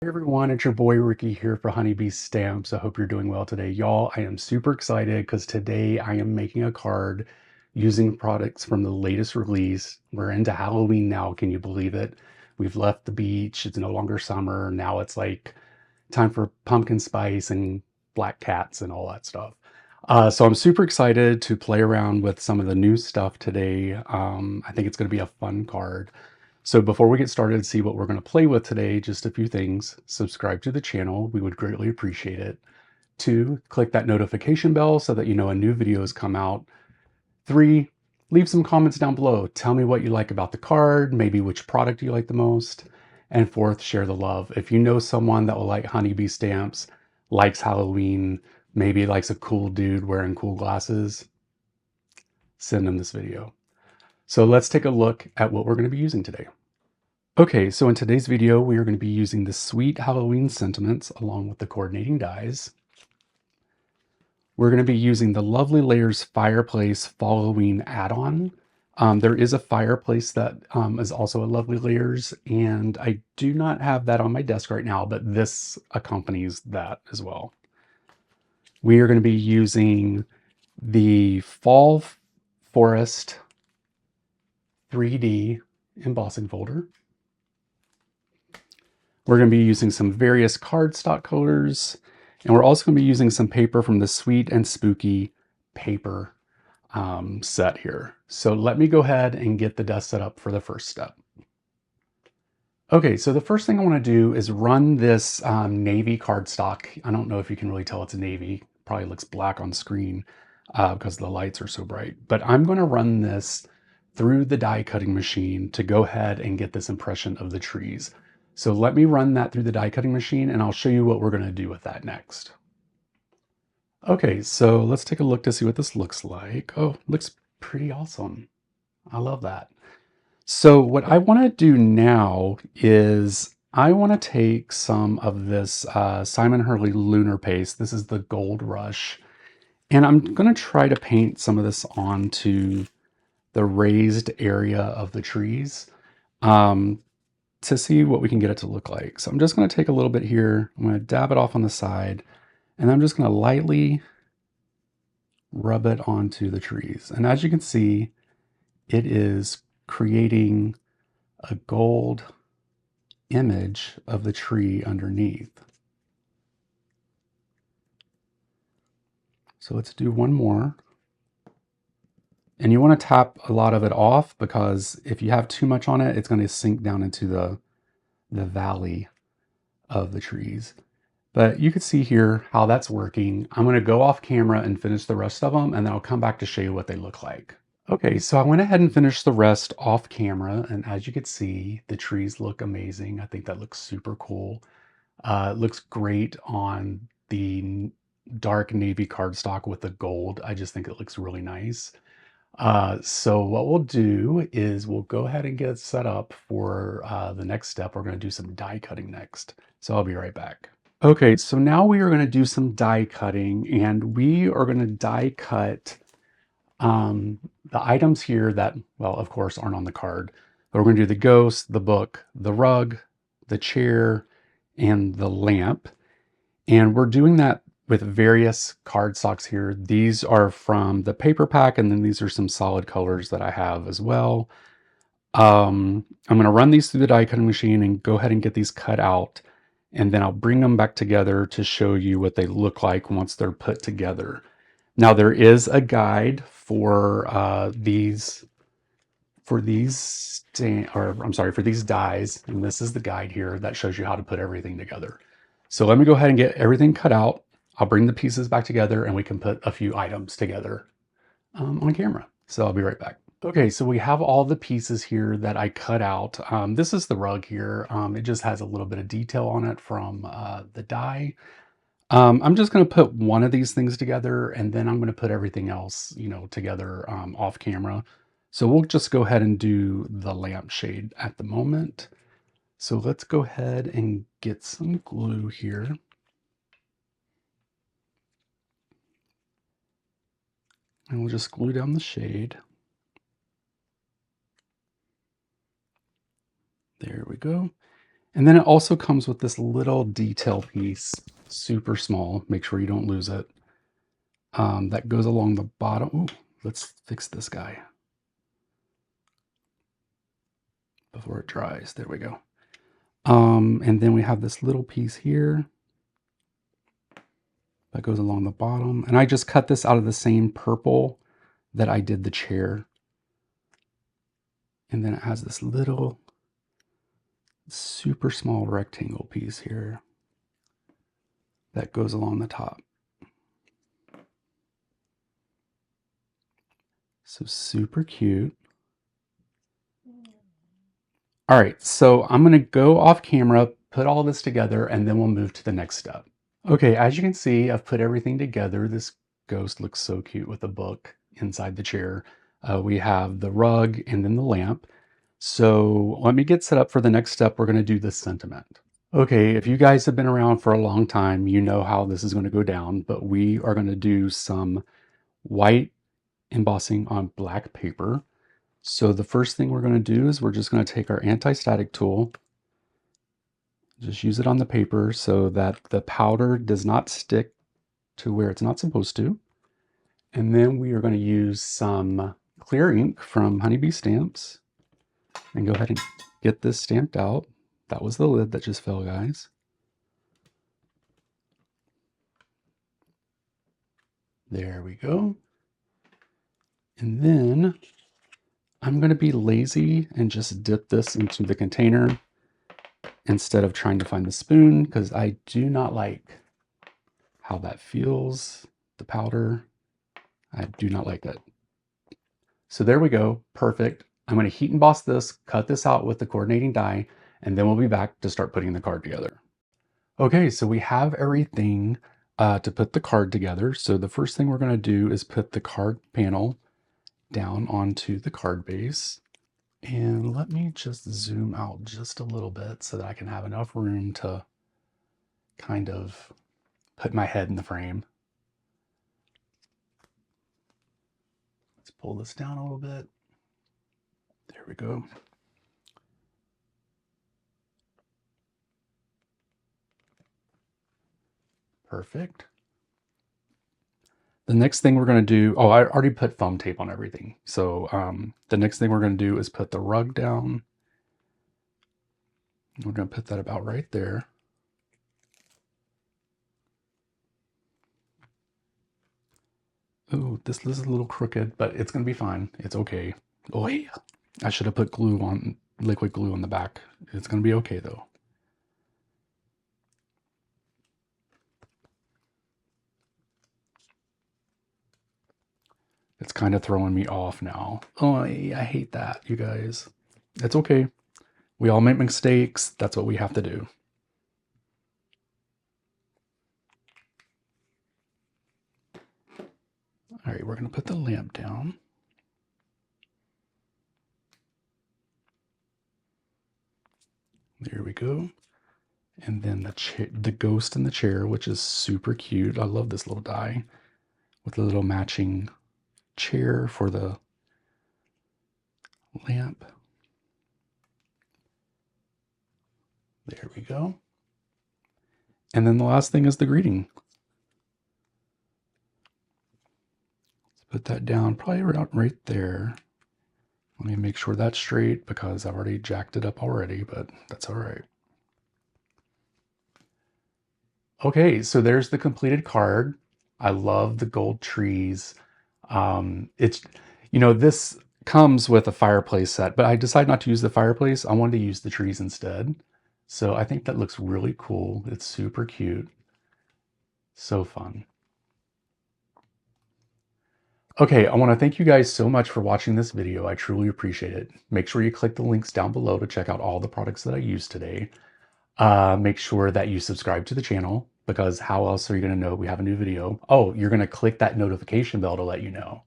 Hey everyone, it's your boy Ricky here for Honeybee Stamps. I hope you're doing well today. Y'all, I am super excited because today I am making a card using products from the latest release. We're into Halloween now, can you believe it? We've left the beach, it's no longer summer. Now it's like time for pumpkin spice and black cats and all that stuff. So I'm super excited to play around with some of the new stuff today. I think it's going to be a fun card. So before we get started and see what we're going to play with today, just a few things. Subscribe to the channel. We would greatly appreciate it. 2, click that notification bell so that you know a new video has come out. 3, leave some comments down below. Tell me what you like about the card, maybe which product you like the most. And 4th, share the love. If you know someone that will like Honeybee Stamps, likes Halloween, maybe likes a cool dude wearing cool glasses, send them this video. So let's take a look at what we're going to be using today. Okay, so in today's video, we are going to be using the Sweet Halloween Sentiments along with the coordinating dies. We're going to be using the Lovely Layers Fireplace Falloween add-on. There is a fireplace that is also a Lovely Layers, and I do not have that on my desk right now, but this accompanies that as well. We are going to be using the Fall Forest 3D embossing folder. We're going to be using some various cardstock colors, and we're also going to be using some paper from the Sweet and Spooky paper set here. So let me go ahead and get the desk set up for the first step. Okay, so the first thing I want to do is run this navy cardstock. I don't know if you can really tell it's navy. Probably looks black on screen because the lights are so bright. But I'm going to run this through the die cutting machine to go ahead and get this impression of the trees. So let me run that through the die cutting machine and I'll show you what we're going to do with that next. Okay, so let's take a look to see what this looks like. Oh, looks pretty awesome. I love that. So what I want to do now is I want to take some of this Simon Hurley Lunar Paste. This is the Gold Rush. And I'm going to try to paint some of this onto the raised area of the trees to see what we can get it to look like. So I'm just going to take a little bit here. I'm going to dab it off on the side. And I'm just going to lightly rub it onto the trees. And as you can see, it is creating a gold image of the tree underneath. So let's do one more. And you want to tap a lot of it off because if you have too much on it, it's going to sink down into the valley of the trees. But you can see here how that's working. I'm going to go off camera and finish the rest of them, and then I'll come back to show you what they look like. Okay, so I went ahead and finished the rest off camera, and as you can see, the trees look amazing. I think that looks super cool. It looks great on the dark navy cardstock with the gold. I just think it looks really nice. So what we'll do is we'll go ahead and get it set up for the next step. We're going to do some die cutting next. So I'll be right back. Okay, so now we are going to do some die cutting, and we are going to die cut the items here that, well, of course, aren't on the card. But we're going to do the ghost, the book, the rug, the chair, and the lamp. And we're doing that with various cardstocks here. These are from the paper pack, and then these are some solid colors that I have as well. I'm going to run these through the die cutting machine and go ahead and get these cut out. And then I'll bring them back together to show you what they look like once they're put together. Now there is a guide for these dies, and this is the guide here that shows you how to put everything together. So let me go ahead and get everything cut out. I'll bring the pieces back together and we can put a few items together on camera. So I'll be right back. Okay, so we have all the pieces here that I cut out. This is the rug here. It just has a little bit of detail on it from the die. I'm just going to put one of these things together, and then I'm going to put everything else, together off camera. So we'll just go ahead and do the lampshade at the moment. So let's go ahead and get some glue here. And we'll just glue down the shade. There we go. And then it also comes with this little detail piece, super small. Make sure you don't lose it. That goes along the bottom. Ooh, let's fix this guy before it dries. There we go. And then we have this little piece here that goes along the bottom. And I just cut this out of the same purple that I did the chair. And then it has this little super small rectangle piece here that goes along the top. So super cute. All right, so I'm gonna go off camera, put all this together, and then we'll move to the next step. Okay, as you can see, I've put everything together. This ghost looks so cute with a book inside the chair. We have the rug and then the lamp. So let me get set up for the next step. We're gonna do the sentiment. Okay, if you guys have been around for a long time, you know how this is gonna go down, but we are gonna do some white embossing on black paper. So the first thing we're gonna do is we're just gonna take our anti-static tool, just use it on the paper so that the powder does not stick to where it's not supposed to. And then we are going to use some clear ink from Honeybee Stamps and go ahead and get this stamped out. That was the lid that just fell, guys. There we go. And then I'm going to be lazy and just dip this into the container instead of trying to find the spoon, because I do not like how that feels, the powder. I do not like that. So there we go, perfect. I'm going to heat emboss this, cut this out with the coordinating die, and then we'll be back to start putting the card together. Okay, so we have everything to put the card together. So the first thing we're going to do is put the card panel down onto the card base. And let me just zoom out just a little bit so that I can have enough room to kind of put my head in the frame. Let's pull this down a little bit. There we go. Perfect. The next thing we're going to do, oh, I already put foam tape on everything. So the next thing we're going to do is put the rug down. We're going to put that about right there. Ooh, this is a little crooked, but it's going to be fine. It's okay. Oh, yeah. I should have put glue on, liquid glue on the back. It's going to be okay, though. It's kind of throwing me off now. Oh, I hate that, you guys. It's okay. We all make mistakes. That's what we have to do. All right, we're going to put the lamp down. There we go. And then the ghost in the chair, which is super cute. I love this little die with a little matching chair for the lamp. There we go. And then the last thing is the greeting. Let's put that down probably right there. Let me make sure that's straight because I've already jacked it up already, but that's all right. Okay, so there's the completed card. I love the gold trees. It's, you know, this comes with a fireplace set, but I decided not to use the fireplace. I wanted to use the trees instead. So I think that looks really cool. It's super cute. So fun. Okay, I want to thank you guys so much for watching this video. I truly appreciate it. Make sure you click the links down below to check out all the products that I used today. Make sure that you subscribe to the channel because how else are you going to know we have a new video? Oh, you're going to click that notification bell to let you know.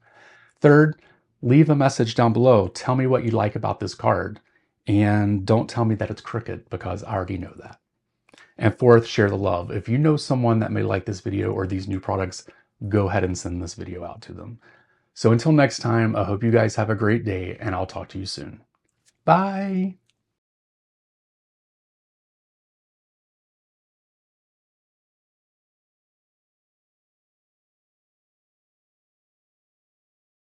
Third, leave a message down below. Tell me what you like about this card. And don't tell me that it's crooked because I already know that. And fourth, share the love. If you know someone that may like this video or these new products, go ahead and send this video out to them. So until next time, I hope you guys have a great day and I'll talk to you soon. Bye.